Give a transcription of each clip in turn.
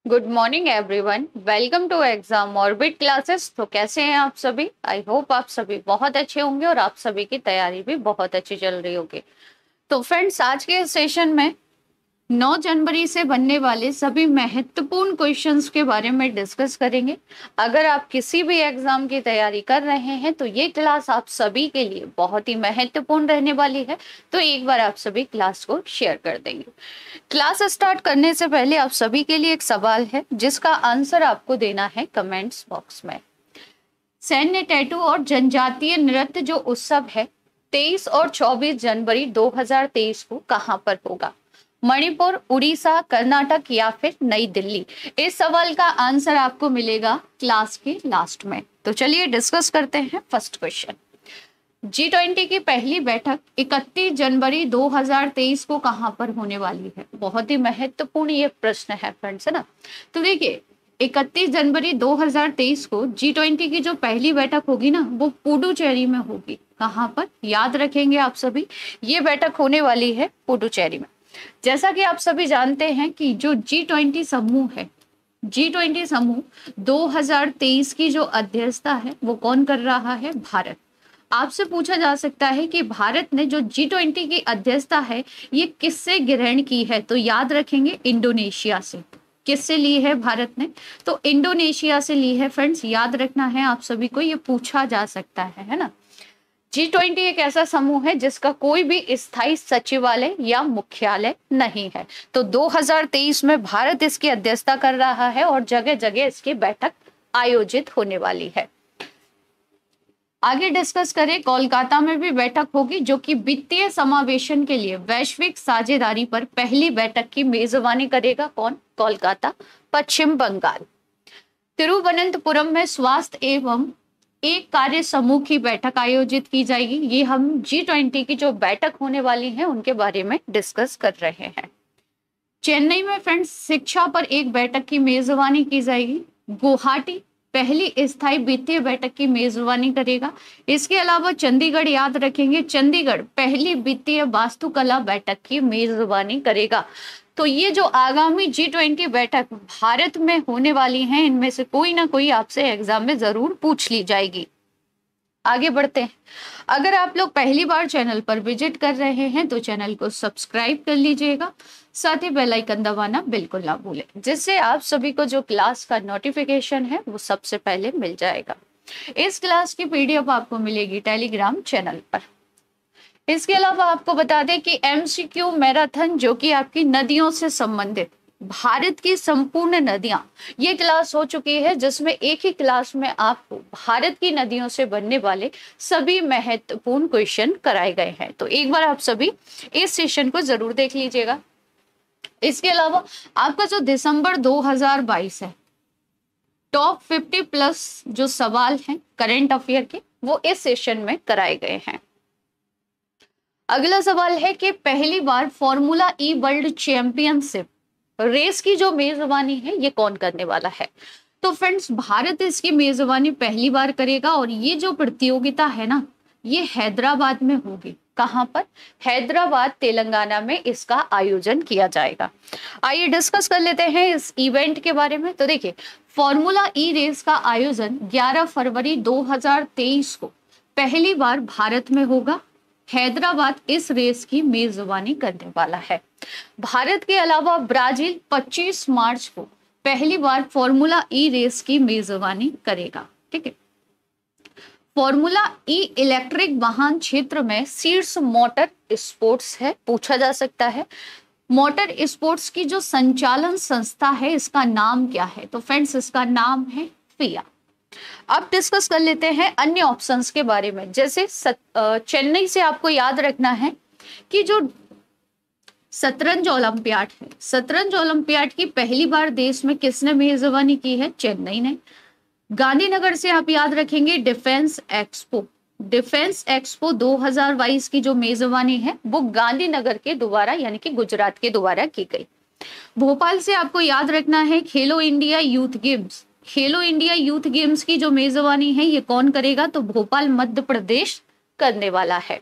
Good morning everyone, welcome to Exam Orbit classes. तो कैसे हैं आप सभी? आई होप आप सभी बहुत अच्छे होंगे और आप सभी की तैयारी भी बहुत अच्छी चल रही होगी। तो फ्रेंड्स, आज के सेशन में 9 जनवरी से बनने वाले सभी महत्वपूर्ण क्वेश्चंस के बारे में डिस्कस करेंगे। अगर आप किसी भी एग्जाम की तैयारी कर रहे हैं तो ये क्लास आप सभी के लिए बहुत ही महत्वपूर्ण रहने वाली है। तो एक बार आप सभी क्लास को शेयर कर देंगे। क्लास स्टार्ट करने से पहले आप सभी के लिए एक सवाल है जिसका आंसर आपको देना है कमेंट्स बॉक्स में। सैन्य टैटू और जनजातीय नृत्य जो उत्सव है 23 और 24 जनवरी 2023 को कहां पर होगा? मणिपुर, उड़ीसा, कर्नाटक या फिर नई दिल्ली? इस सवाल का आंसर आपको मिलेगा क्लास के लास्ट में। तो चलिए डिस्कस करते हैं फर्स्ट क्वेश्चन। G20 की पहली बैठक 31 जनवरी 2023 को कहां पर होने वाली है? बहुत ही महत्वपूर्ण ये प्रश्न है फ्रेंड्स, है ना। तो देखिए 31 जनवरी 2023 को G20 की जो पहली बैठक होगी ना, वो पुडुचेरी में होगी। कहां पर? याद रखेंगे आप सभी, ये बैठक होने वाली है पुडुचेरी में। जैसा कि आप सभी जानते हैं कि जो G20 समूह है, G20 समूह 2023 की जो अध्यक्षता है वो कौन कर रहा है? भारत। आपसे पूछा जा सकता है कि भारत ने जो G20 की अध्यक्षता है ये किससे ग्रहण की है? तो याद रखेंगे इंडोनेशिया से। किससे ली है भारत ने? तो इंडोनेशिया से ली है फ्रेंड्स, याद रखना है आप सभी को, ये पूछा जा सकता है ना। G20 एक ऐसा समूह है जिसका कोई भी स्थायी सचिवालय या मुख्यालय नहीं है। तो 2023 में भारत इसकी अध्यक्षता कर रहा है और जगह जगह इसकी बैठक आयोजित होने वाली है। आगे डिस्कस करें, कोलकाता में भी बैठक होगी जो कि वित्तीय समावेशन के लिए वैश्विक साझेदारी पर पहली बैठक की मेजबानी करेगा। कौन? कोलकाता, पश्चिम बंगाल। तिरुवनंतपुरम में स्वास्थ्य एवं एक कार्य समूह की बैठक आयोजित की जाएगी। ये हम G20 की जो बैठक होने वाली है उनके बारे में डिस्कस कर रहे हैं। चेन्नई में फ्रेंड्स शिक्षा पर एक बैठक की मेजबानी की जाएगी। गुवाहाटी पहली स्थायी वित्तीय बैठक की मेजबानी करेगा। इसके अलावा चंडीगढ़, याद रखेंगे, चंडीगढ़ पहली वित्तीय वास्तुकला बैठक की मेजबानी करेगा। तो ये जो आगामी G20 बैठक भारत में होने वाली हैं, इनमें से कोई ना कोई आपसे एग्जाम में जरूर पूछ ली जाएगी। आगे बढ़ते हैं। अगर आप लोग पहली बार चैनल पर विजिट कर रहे हैं तो चैनल को सब्सक्राइब कर लीजिएगा, साथ ही बेल आइकन दबाना बिल्कुल ना भूलें, जिससे आप सभी को जो क्लास का नोटिफिकेशन है वो सबसे पहले मिल जाएगा। इस क्लास की पीडीएफ आपको मिलेगी टेलीग्राम चैनल पर। इसके अलावा आपको बता दें कि MCQ मैराथन जो कि आपकी नदियों से संबंधित भारत की संपूर्ण नदियां, ये क्लास हो चुकी है जिसमें एक ही क्लास में आपको भारत की नदियों से बनने वाले सभी महत्वपूर्ण क्वेश्चन कराए गए हैं। तो एक बार आप सभी इस सेशन को जरूर देख लीजिएगा। इसके अलावा आपका जो दिसंबर 2022 है, टॉप 50 प्लस जो सवाल हैं करंट अफेयर के, वो इस सेशन में कराए गए हैं। अगला सवाल है कि पहली बार फॉर्मूला ई वर्ल्ड चैंपियनशिप रेस की जो मेजबानी है ये कौन करने वाला है? तो फ्रेंड्स, भारत इसकी मेजबानी पहली बार करेगा और ये जो प्रतियोगिता है ना, ये हैदराबाद में होगी। कहां पर? हैदराबाद, तेलंगाना में इसका आयोजन किया जाएगा। आइए डिस्कस कर लेते हैं इस इवेंट के बारे में। तो देखिए, फॉर्मूला ई रेस का आयोजन 11 फरवरी 2023 को पहली बार भारत में होगा। हैदराबाद इस रेस की मेजबानी करने वाला है। भारत के अलावा ब्राजील 25 मार्च को पहली बार फॉर्मूला ई रेस की मेजबानी करेगा। ठीक है। फॉर्मूला ई इलेक्ट्रिक वाहन क्षेत्र में शीर्ष मोटर स्पोर्ट्स है, पूछा जा सकता है। मोटर स्पोर्ट्स की जो संचालन संस्था है इसका नाम क्या है? तो फ्रेंड्स, इसका नाम है FIA। अब डिस्कस कर लेते हैं अन्य ऑप्शंस के बारे में। जैसे चेन्नई से आपको याद रखना है कि जो शतरंज ओलंपियाड है, शतरंज ओलंपियाड की पहली बार देश में किसने मेजबानी की है? चेन्नई ने। गांधीनगर से आप याद रखेंगे डिफेंस एक्सपो, डिफेंस एक्सपो 2022 की जो मेजबानी है वो गांधीनगर के द्वारा यानी कि गुजरात के द्वारा की गई। भोपाल से आपको याद रखना है खेलो इंडिया यूथ गेम्स, खेलो इंडिया यूथ गेम्स की जो मेजबानी है ये कौन करेगा? तो भोपाल, मध्य प्रदेश करने वाला है।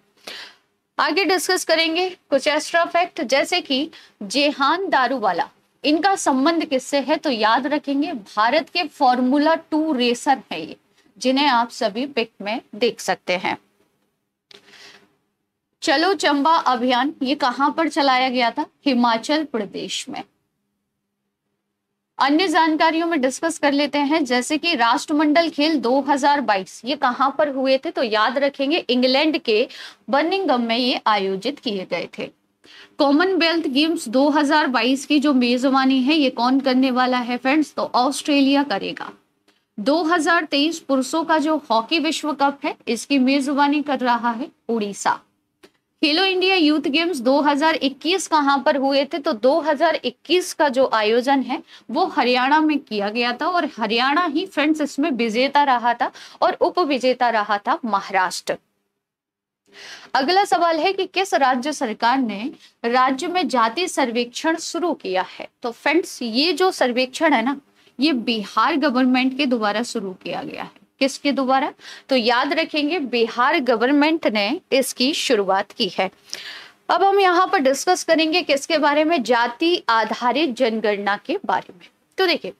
आगे डिस्कस करेंगे कुछ एक्स्ट्रा फैक्ट, जैसे कि जेहान दारूवाला इनका संबंध किससे है? तो याद रखेंगे भारत के फॉर्मूला 2 रेसर है ये, जिन्हें आप सभी पिक में देख सकते हैं। चलो चंबा अभियान ये कहां पर चलाया गया था? हिमाचल प्रदेश में। अन्य जानकारियों में डिस्कस कर लेते हैं, जैसे कि राष्ट्रमंडल खेल 2022 ये कहां पर हुए थे? तो याद रखेंगे इंग्लैंड के बर्मिंघम में ये आयोजित किए गए थे। कॉमनवेल्थ गेम्स 2022 की जो मेजबानी है ये कौन करने वाला है फ्रेंड्स? तो ऑस्ट्रेलिया करेगा। 2023 पुरुषों का जो हॉकी विश्व कप है इसकी मेजबानी कर रहा है उड़ीसा। खेलो इंडिया यूथ गेम्स 2021 कहां पर हुए थे? तो 2021 का जो आयोजन है वो हरियाणा में किया गया था और हरियाणा ही फ्रेंड्स इसमें विजेता रहा था और उप विजेता रहा था महाराष्ट्र। अगला सवाल है कि किस राज्य सरकार ने राज्य में जाति सर्वेक्षण शुरू किया है? तो फ्रेंड्स ये जो सर्वेक्षण है ना, ये बिहार गवर्नमेंट के द्वारा शुरू किया गया है। किसके द्वारा? तो याद रखेंगे बिहार गवर्नमेंट ने इसकी शुरुआत की है। अब हम यहाँ पर डिस्कस करेंगे किसके बारे में? जाति आधारित जनगणना के बारे में। तो देखिए,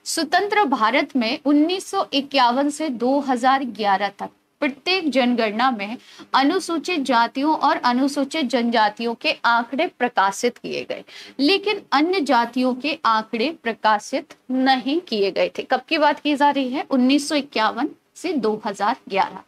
स्वतंत्र भारत में 1951 से 2011 तक प्रत्येक जनगणना में अनुसूचित जातियों और अनुसूचित जनजातियों के आंकड़े प्रकाशित किए गए, लेकिन अन्य जातियों के आंकड़े प्रकाशित नहीं किए गए थे। कब की बात की जा रही है? 1951 से 2011।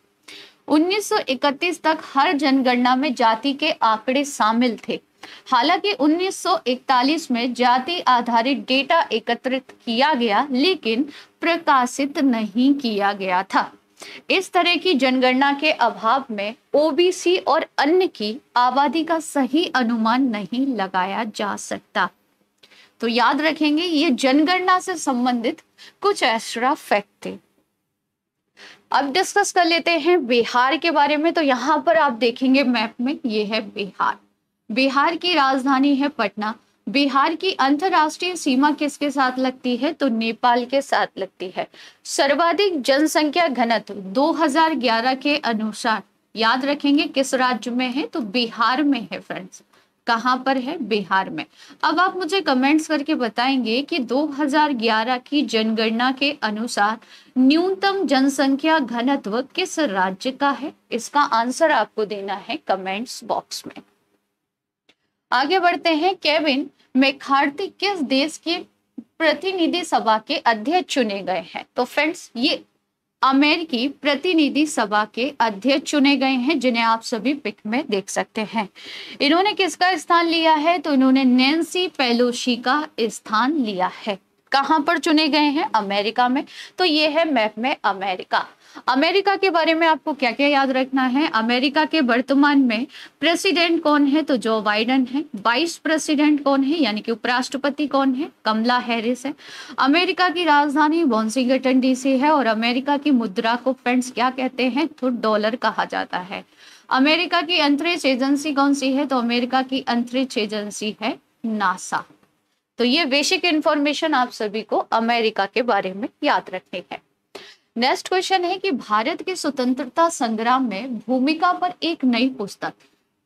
1931 तक हर जनगणना में जाति के आंकड़े शामिल थे। हालांकि 1941 में जाति आधारित डेटा एकत्रित किया गया, लेकिन प्रकाशित नहीं किया गया था। इस तरह की जनगणना के अभाव में ओबीसी और अन्य की आबादी का सही अनुमान नहीं लगाया जा सकता। तो याद रखेंगे ये जनगणना से संबंधित कुछ एक्स्ट्रा फैक्ट थे। अब डिस्कस कर लेते हैं बिहार के बारे में। तो यहाँ पर आप देखेंगे मैप में, ये है बिहार। बिहार की राजधानी है पटना। बिहार की अंतरराष्ट्रीय सीमा किसके साथ लगती है? तो नेपाल के साथ लगती है। सर्वाधिक जनसंख्या घनत्व 2011 के अनुसार याद रखेंगे किस राज्य में है? तो बिहार में है फ्रेंड्स। कहां पर है? बिहार में। अब आप मुझे कमेंट्स करके बताएंगे कि 2011 की जनगणना के अनुसार न्यूनतम जनसंख्या घनत्व किस राज्य का है? इसका आंसर आपको देना है कमेंट्स बॉक्स में। आगे बढ़ते हैं। केविन मैकार्थी किस देश के प्रतिनिधि सभा के अध्यक्ष चुने गए हैं? तो फ्रेंड्स ये अमेरिकी प्रतिनिधि सभा के अध्यक्ष चुने गए हैं, जिन्हें आप सभी पिक में देख सकते हैं। इन्होंने किसका स्थान लिया है? तो इन्होंने नैन्सी पेलोसी का स्थान लिया है। कहां पर चुने गए हैं? अमेरिका में। तो ये है मैप में अमेरिका। अमेरिका के बारे में आपको क्या क्या याद रखना है? अमेरिका के वर्तमान में प्रेसिडेंट कौन है? तो जो बाइडेन है। वाइस प्रेसिडेंट कौन है, यानी कि उपराष्ट्रपति कौन है? कमला हैरिस है। अमेरिका की राजधानी वाशिंगटन डीसी है और अमेरिका की मुद्रा को फ्रेंड्स क्या कहते हैं? तो डॉलर कहा जाता है। अमेरिका की अंतरिक्ष एजेंसी कौन सी है? तो अमेरिका की अंतरिक्ष एजेंसी है नासा। तो ये बेसिक इंफॉर्मेशन आप सभी को अमेरिका के बारे में याद रखनी है। नेक्स्ट क्वेश्चन है कि भारत के स्वतंत्रता संग्राम में भूमिका पर एक नई पुस्तक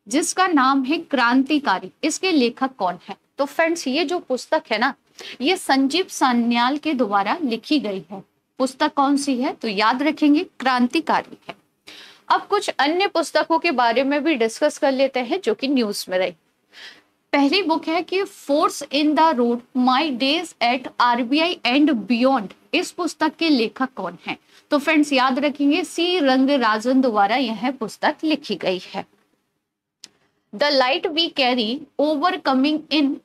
जिसका नाम है क्रांतिकारी, इसके लेखक कौन है? तो फ्रेंड्स ये जो पुस्तक है ना, ये संजीव सान्याल के द्वारा लिखी गई है। पुस्तक कौन सी है? तो याद रखेंगे क्रांतिकारी है। अब कुछ अन्य पुस्तकों के बारे में भी डिस्कस कर लेते हैं जो कि न्यूज में रही। पहली बुक है कि force in the road my days at RBI and beyond. इस पुस्तक के लेखक कौन है? तो फ्रेंड्स याद रखेंगे सी रंगराजन द्वारा यह पुस्तक लिखी गई है। The light we carry overcoming in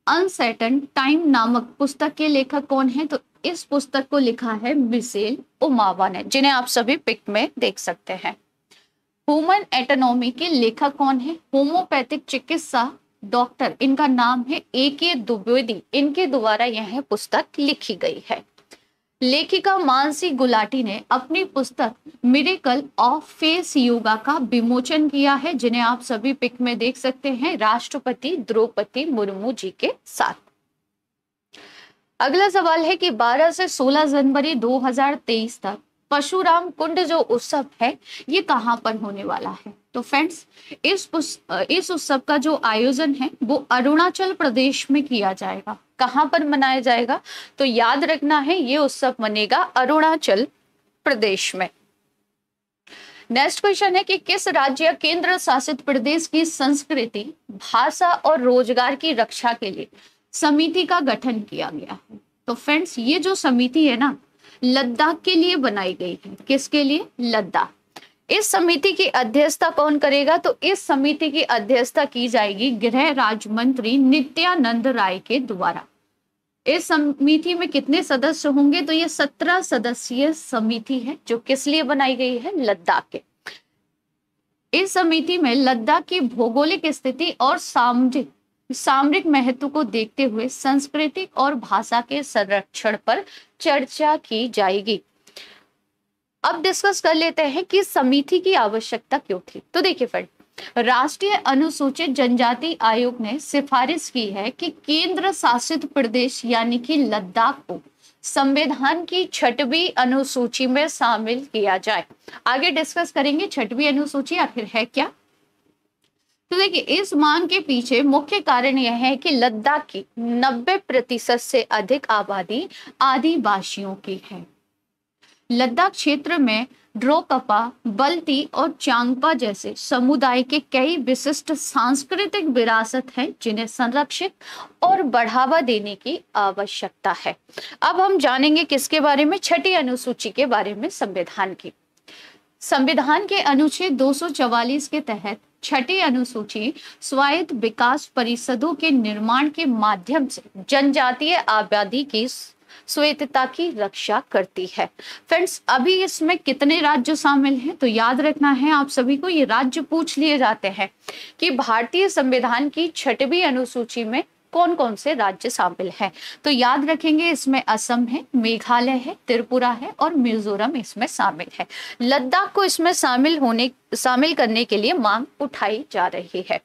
uncertain time नामक पुस्तक के लेखक कौन है? तो इस पुस्तक को लिखा है मिशेल ओमावा ने, जिन्हें आप सभी पिक में देख सकते हैं। ह्यूमन एटोनॉमी के लेखक कौन है? होम्योपैथिक चिकित्सा डॉक्टर, इनका नाम है AK द्विवेदी। इनके द्वारा यह पुस्तक लिखी गई है। लेखिका मानसी गुलाटी ने अपनी पुस्तक मिरेकल ऑफ फेस योगा का विमोचन किया है, जिन्हें आप सभी पिक में देख सकते हैं, राष्ट्रपति द्रौपदी मुर्मू जी के साथ। अगला सवाल है कि 12 से 16 जनवरी 2023 तक परशुराम कुंड जो उत्सव है ये कहाँ पर होने वाला है? तो फ्रेंड्स इस उत्सव का जो आयोजन है वो अरुणाचल प्रदेश में किया जाएगा। कहाँ पर मनाया जाएगा? तो याद रखना है ये उत्सव मनेगा अरुणाचल प्रदेश में। नेक्स्ट क्वेश्चन है कि किस राज्य या केंद्र शासित प्रदेश की संस्कृति, भाषा और रोजगार की रक्षा के लिए समिति का गठन किया गया है? तो फ्रेंड्स ये जो समिति है ना, लद्दाख के लिए बनाई गई है। किसके लिए? लद्दाख। इस समिति की अध्यक्षता कौन करेगा? तो इस समिति की अध्यक्षता की जाएगी गृह राज्य मंत्री नित्यानंद राय के द्वारा। इस समिति में कितने सदस्य होंगे? तो ये 17 सदस्यीय समिति है जो किस लिए बनाई गई है? लद्दाख के। इस समिति में लद्दाख की भौगोलिक स्थिति और सामरिक महत्व को देखते हुए सांस्कृतिक और भाषा के संरक्षण पर चर्चा की जाएगी। अब डिस्कस कर लेते हैं कि समिति की आवश्यकता क्यों थी। तो देखिए फ्रेंड, राष्ट्रीय अनुसूचित जनजाति आयोग ने सिफारिश की है कि केंद्र शासित प्रदेश यानी कि लद्दाख को संविधान की 6वीं अनुसूची में शामिल किया जाए। आगे डिस्कस करेंगे 6वीं अनुसूची आखिर है क्या। तो देखिए इस मांग के पीछे मुख्य कारण यह है कि लद्दाख की 90% से अधिक आबादी आदिवासियों की है। लद्दाख क्षेत्र में ड्रोकपा, बल्ती और चांगपा जैसे समुदाय के कई विशिष्ट सांस्कृतिक विरासत है जिन्हें संरक्षित और बढ़ावा देने की आवश्यकता है। अब हम जानेंगे किसके बारे में? 6ठी अनुसूची के बारे में, संविधान की। संविधान के अनुच्छेद 244 के तहत 6ठी अनुसूची स्वायत्त विकास परिषदों के निर्माण के माध्यम से जनजातीय आबादी की स्वायत्तता की रक्षा करती है। फ्रेंड्स अभी इसमें कितने राज्य शामिल हैं? तो याद रखना है आप सभी को, ये राज्य पूछ लिए जाते हैं कि भारतीय संविधान की 6वीं अनुसूची में कौन कौन से राज्य शामिल हैं। तो याद रखेंगे इसमें असम है, मेघालय है, त्रिपुरा है और मिजोरम इसमें शामिल है। लद्दाख को इसमें शामिल करने के लिए मांग उठाई जा रही है।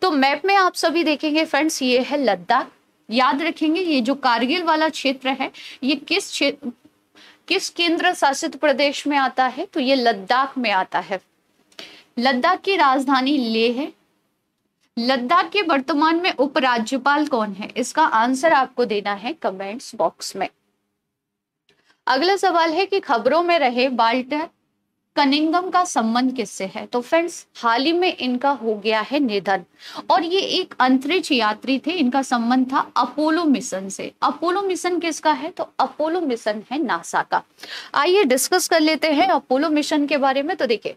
तो मैप में आप सभी देखेंगे फ्रेंड्स, ये है लद्दाख। याद रखेंगे ये जो कारगिल वाला क्षेत्र है ये किस केंद्र शासित प्रदेश में आता है? तो ये लद्दाख में आता है। लद्दाख की राजधानी लेह है। लद्दाख के वर्तमान में उपराज्यपाल कौन है? इसका आंसर आपको देना है कमेंट्स बॉक्स में। अगला सवाल है कि खबरों में रहे वाल्टर कनिंघम का संबंध किससे है? तो फ्रेंड्स हाल ही में इनका हो गया है निधन और ये एक अंतरिक्ष यात्री थे। इनका संबंध था अपोलो मिशन से। अपोलो मिशन किसका है? तो अपोलो मिशन है नासा का। आइए डिस्कस कर लेते हैं अपोलो मिशन के बारे में। तो देखिए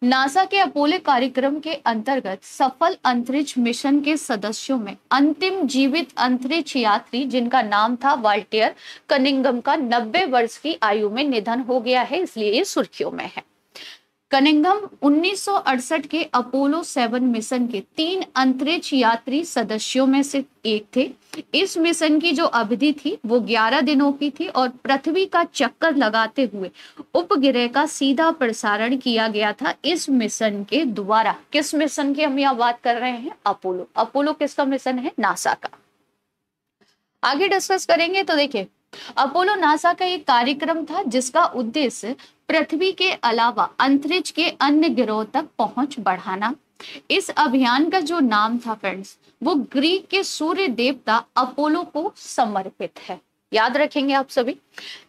नासा के अपोलो कार्यक्रम के अंतर्गत सफल अंतरिक्ष मिशन के सदस्यों में अंतिम जीवित अंतरिक्ष यात्री जिनका नाम था वाल्टर कनिंघम का 90 वर्ष की आयु में निधन हो गया है, इसलिए ये सुर्खियों में है। कनिंघम 1968 के अपोलो 7 मिशन के 3 अंतरिक्ष यात्री सदस्यों में से एक थे। इस मिशन की जो अवधि थी वो 11 दिनों की थी और पृथ्वी का चक्कर लगाते हुए उपग्रह का सीधा प्रसारण किया गया था इस मिशन के द्वारा। किस मिशन की हम यहाँ बात कर रहे हैं? अपोलो। अपोलो किसका मिशन है? नासा का। आगे डिस्कस करेंगे। तो देखिए अपोलो नासा का एक कार्यक्रम था जिसका उद्देश्य पृथ्वी के अलावा अंतरिक्ष के अन्य ग्रहों तक पहुंच बढ़ाना। इस अभियान का जो नाम था फ्रेंड्स वो ग्रीक के सूर्य देवता अपोलो को समर्पित है। याद रखेंगे आप सभी।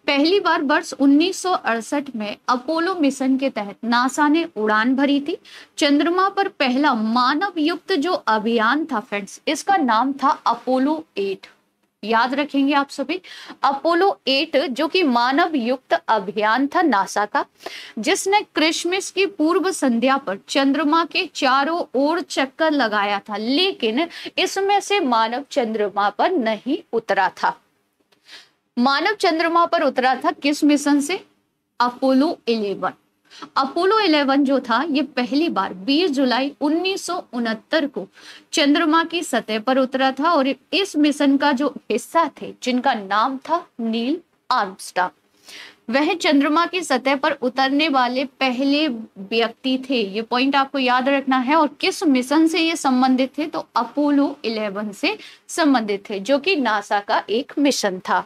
पहली बार वर्ष 1968 में अपोलो मिशन के तहत नासा ने उड़ान भरी थी। चंद्रमा पर पहला मानव युक्त जो अभियान था फ्रेंड्स इसका नाम था अपोलो 8। याद रखेंगे आप सभी। अपोलो 8 जो कि मानव युक्त अभियान था नासा का, जिसने क्रिसमस की पूर्व संध्या पर चंद्रमा के चारों ओर चक्कर लगाया था, लेकिन इसमें से मानव चंद्रमा पर नहीं उतरा था। मानव चंद्रमा पर उतरा था किस मिशन से? अपोलो 11। अपोलो 11 जो था ये पहली बार 20 जुलाई 1969 को चंद्रमा की सतह पर उतरा था और इस मिशन का जो हिस्सा थे जिनका नाम था नील आर्मस्ट्रांग, वह चंद्रमा की सतह पर उतरने वाले पहले व्यक्ति थे। ये पॉइंट आपको याद रखना है। और किस मिशन से ये संबंधित थे? तो अपोलो 11 से संबंधित थे जो कि नासा का एक मिशन था।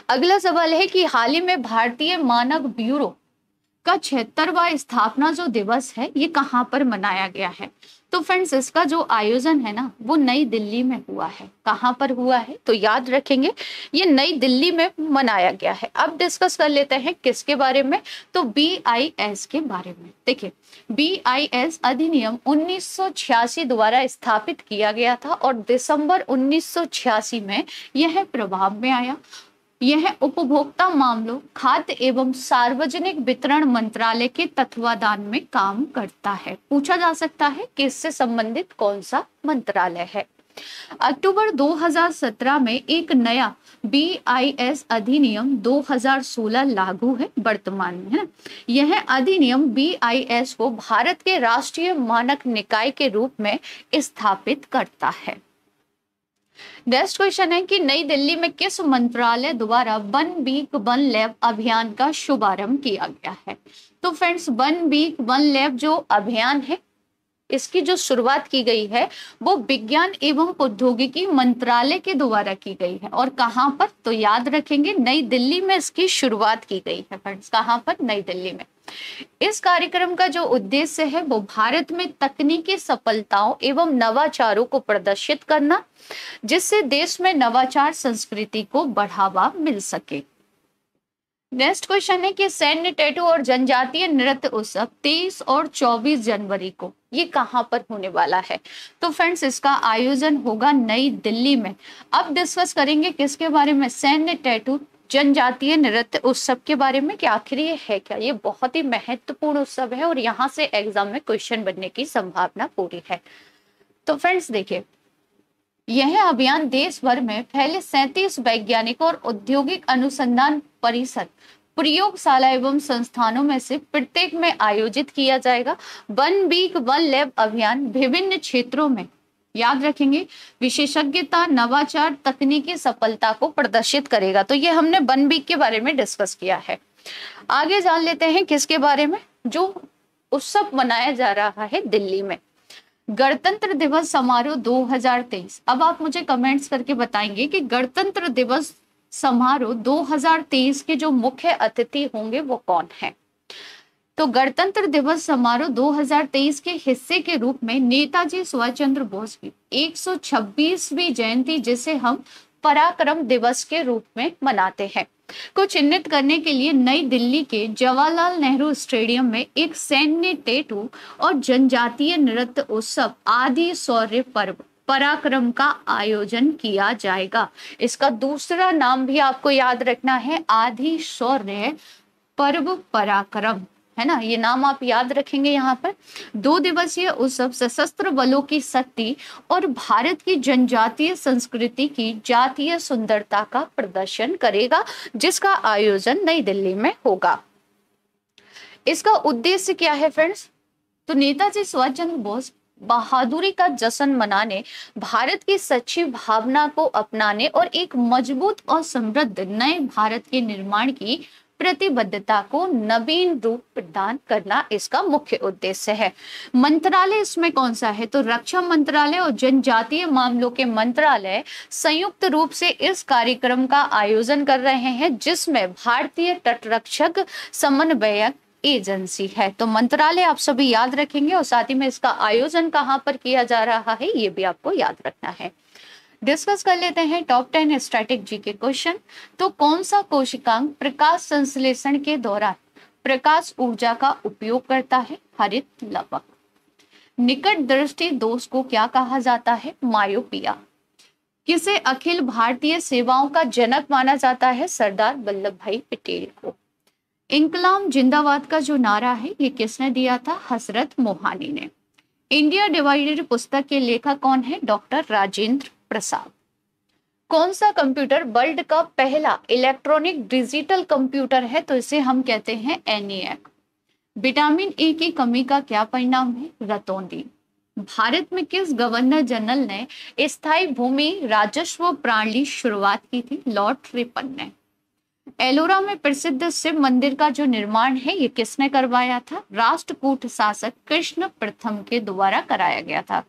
अगला सवाल है कि हाल ही में भारतीय मानक ब्यूरो का 76वां स्थापना जो दिवस है ये कहाँ पर मनाया गया है? तो फ्रेंड्स इसका जो आयोजन है ना वो नई दिल्ली में हुआ है। कहाँ पर हुआ है? तो याद रखेंगे ये नई दिल्ली में मनाया गया है। अब डिस्कस कर लेते हैं किसके बारे में, तो BIS के बारे में। देखिए BIS अधिनियम 1986 द्वारा स्थापित किया गया था और दिसंबर 1986 में यह प्रभाव में आया। यह उपभोक्ता मामलों, खाद्य एवं सार्वजनिक वितरण मंत्रालय के तत्वाधान में काम करता है। पूछा जा सकता है कि इससे संबंधित कौन सा मंत्रालय है। अक्टूबर 2017 में एक नया BIS अधिनियम 2016 लागू है वर्तमान में, है ना। यह अधिनियम BIS को भारत के राष्ट्रीय मानक निकाय के रूप में स्थापित करता है। नेक्स्ट क्वेश्चन है कि नई दिल्ली में किस मंत्रालय द्वारा वन वीक वन लैब अभियान का शुभारंभ किया गया है? तो friends one week one lab जो अभियान है इसकी जो शुरुआत की गई है वो विज्ञान एवं प्रौद्योगिकी मंत्रालय के द्वारा की गई है। और कहां पर? तो याद रखेंगे नई दिल्ली में इसकी शुरुआत की गई है फ्रेंड्स। कहां पर? नई दिल्ली में। इस कार्यक्रम का जो उद्देश्य है वो भारत में तकनीकी सफलताओं एवं नवाचारों को प्रदर्शित करना, जिससे देश में नवाचार संस्कृति को बढ़ावा मिल सके। नेक्स्ट क्वेश्चन है कि सैन्य टैटू और जनजातीय नृत्य उत्सव 23 और 24 जनवरी को ये कहां पर होने वाला है? तो फ्रेंड्स इसका आयोजन होगा नई दिल्ली में। अब डिस्कस करेंगे किसके बारे में? सैन्य टैटू जनजातीय नृत्य उत्सव के बारे में कि आखिर ये है क्या। ये बहुत ही महत्वपूर्ण उत्सव है और यहाँ से एग्जाम में क्वेश्चन बनने की संभावना पूरी है। तो फ्रेंड्स देखिए यह अभियान देश भर में फैले 37 वैज्ञानिक और औद्योगिक अनुसंधान परिषद, प्रयोगशाला एवं संस्थानों में से प्रत्येक में आयोजित किया जाएगा। वन वीक वन लैब अभियान विभिन्न क्षेत्रों में, याद रखेंगे, विशेषज्ञता, नवाचार, तकनीकी सफलता को प्रदर्शित करेगा। तो ये हमने वन वीक के बारे में डिस्कस किया है। आगे जान लेते हैं किसके बारे में, जो उत्सव मनाया जा रहा है दिल्ली में। गणतंत्र दिवस समारोह 2023। अब आप मुझे कमेंट्स करके बताएंगे कि गणतंत्र दिवस समारोह 2023 के जो मुख्य अतिथि होंगे वो कौन है। तो गणतंत्र दिवस समारोह 2023 के हिस्से के रूप में नेताजी सुभाष चंद्र बोस की 126वीं जयंती, जिसे हम पराक्रम दिवस के रूप में मनाते हैं, को चिन्हित करने के लिए नई दिल्ली के जवाहरलाल नेहरू स्टेडियम में एक सैन्य टैटू और जनजातीय नृत्य उत्सव आदि शौर्य पर्व पराक्रम का आयोजन किया जाएगा। इसका दूसरा नाम भी आपको याद रखना है, आदि शौर्य पर्व पराक्रम, है ना। ये नाम आप याद रखेंगे। यहाँ पर 2 दिवसीय उत्सव सशस्त्र बलों की शक्ति और भारत की जनजातीय संस्कृति की जातीय सुंदरता का प्रदर्शन करेगा, जिसका आयोजन नई दिल्ली में होगा। इसका उद्देश्य क्या है फ्रेंड्स? तो नेताजी सुभाष चंद्र बोस बहादुरी का जश्न मनाने, भारत की सच्ची भावना को अपनाने और एक मजबूत और समृद्ध नए भारत के निर्माण की प्रतिबद्धता को नवीन रूप प्रदान करना इसका मुख्य उद्देश्य है। मंत्रालय इसमें कौन सा है? तो रक्षा मंत्रालय और जनजातीय मामलों के मंत्रालय संयुक्त रूप से इस कार्यक्रम का आयोजन कर रहे हैं, जिसमें भारतीय तटरक्षक समन्वयक एजेंसी है। तो मंत्रालय आप सभी याद रखेंगे और साथ ही में इसका आयोजन कहाँ पर किया जा रहा है ये भी आपको याद रखना है। डिस्कस कर लेते हैं टॉप 10 स्टैटिक जी के क्वेश्चन। तो कौन सा कोशिकांग प्रकाश संश्लेषण के दौरान प्रकाश ऊर्जा का उपयोग करता है? हरित लवक। निकट दृष्टि दोष को क्या कहा जाता है? मायोपिया। किसे अखिल भारतीय सेवाओं का जनक माना जाता है? सरदार वल्लभ भाई पटेल को। इंकलाब जिंदाबाद का जो नारा है ये किसने दिया था? हजरत मोहानी ने। इंडिया डिवाइडेड पुस्तक के लेखक कौन है? डॉक्टर राजेंद्र प्रसाद। कौन सा कंप्यूटर वर्ल्ड का पहला इलेक्ट्रॉनिक डिजिटल कंप्यूटर है? तो इसे हम कहते हैं ENIAC। विटामिन ए की कमी का क्या परिणाम है? रतौंधी। भारत में किस गवर्नर जनरल ने स्थायी भूमि राजस्व प्रणाली शुरुआत की थी? लॉर्ड रिपन ने। एलोरा में प्रसिद्ध शिव मंदिर का जो निर्माण है ये किसने करवाया था? राष्ट्रकूट शासक कृष्ण प्रथम के द्वारा कराया गया था।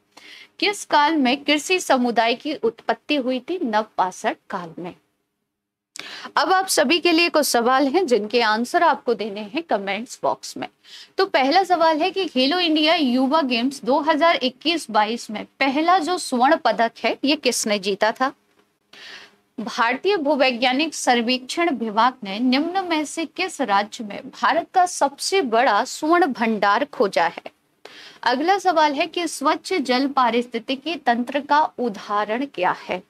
किस काल में कृषि समुदाय की उत्पत्ति हुई थी? नवपाषाण काल में। अब आप सभी के लिए कुछ सवाल हैं जिनके आंसर आपको देने हैं कमेंट्स बॉक्स में। तो पहला सवाल है कि खेलो इंडिया युवा गेम्स 2021-22 में पहला जो स्वर्ण पदक है ये किसने जीता था? भारतीय भूवैज्ञानिक सर्वेक्षण विभाग ने निम्न में से किस राज्य में भारत का सबसे बड़ा स्वर्ण भंडार खोजा है? अगला सवाल है कि स्वच्छ जल पारिस्थितिकी तंत्र का उदाहरण क्या है?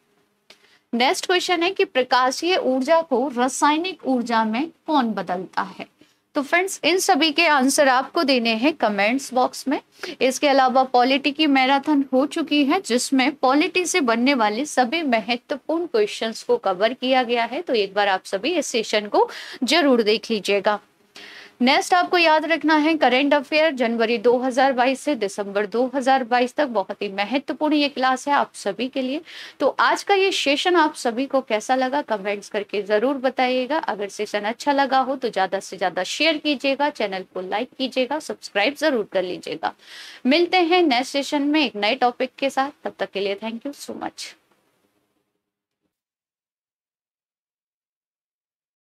नेक्स्ट क्वेश्चन है कि प्रकाशीय ऊर्जा को रासायनिक ऊर्जा में कौन बदलता है? तो फ्रेंड्स इन सभी के आंसर आपको देने हैं कमेंट्स बॉक्स में। इसके अलावा पॉलिटी की मैराथन हो चुकी है जिसमें पॉलिटी से बनने वाले सभी महत्वपूर्ण क्वेश्चंस को कवर किया गया है, तो एक बार आप सभी इस सेशन को जरूर देख लीजिएगा। नेक्स्ट आपको याद रखना है करेंट अफेयर जनवरी 2022 से दिसंबर 2022 तक, बहुत ही महत्वपूर्ण ये क्लास है आप सभी के लिए। तो आज का ये सेशन आप सभी को कैसा लगा कमेंट्स करके जरूर बताइएगा। अगर सेशन अच्छा लगा हो तो ज्यादा से ज्यादा शेयर कीजिएगा, चैनल को लाइक कीजिएगा, सब्सक्राइब जरूर कर लीजिएगा। मिलते हैं नेक्स्ट सेशन में एक नए टॉपिक के साथ, तब तक के लिए थैंक यू सो मच।